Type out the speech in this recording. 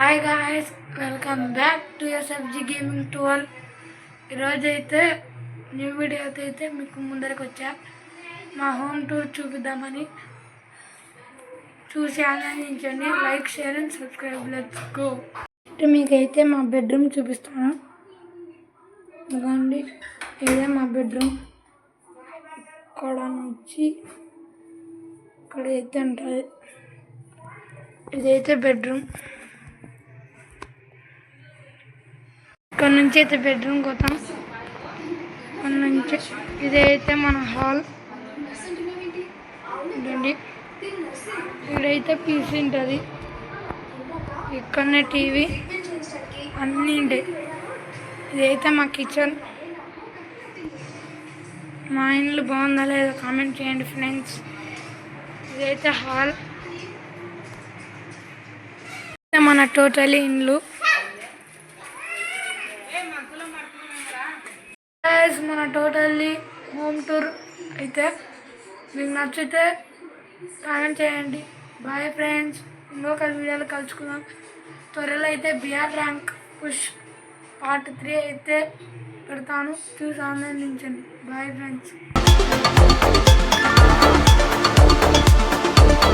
Hi guys, welcome back to SFG gaming 12. ఈరోజు అయితే new video అయితే మీకు ముందరకు వచ్చా. మా హోమ్ టూర్ చూపిద్దామని. చూసి ఆనందించండి. Like, share and subscribe. Let's go. మీకైతే మా బెడ్రూమ్ చూపిస్తాను. ఇదిగోండి, ఇదే మా బెడ్రూమ్. ఇక్కడ నుంచి ఇక్కడైతే ఉంటుంది. ఇదైతే బెడ్రూమ్. ఇక్కడ నుంచి అయితే బెడ్రూమ్కి పోతాం. ఇక్కడ నుంచి ఇదైతే మన హాల్. చూడండి, ఇక్కడైతే పీసీ ఉంటుంది. ఇక్కడనే టీవీ అన్నీ ఉంటాయి. ఇదైతే మా కిచెన్. మా ఇల్లు బాగుందా లేదా కామెంట్ చేయండి ఫ్రెండ్స్. ఇదైతే హాల్. మన టోటలీ ఇల్లు. మన టోటల్లీ హోమ్ టూర్ అయితే మీకు నచ్చితే కామెంట్ చేయండి. Bye friends. ఇంకొక వీడియోలో కలుసుకుందాం. త్వరలో అయితే బిఆర్ ర్యాంక్ పుష్ పార్ట్ 3 అయితే పెడతాను. చూసి ఆనందించండి. Bye friends.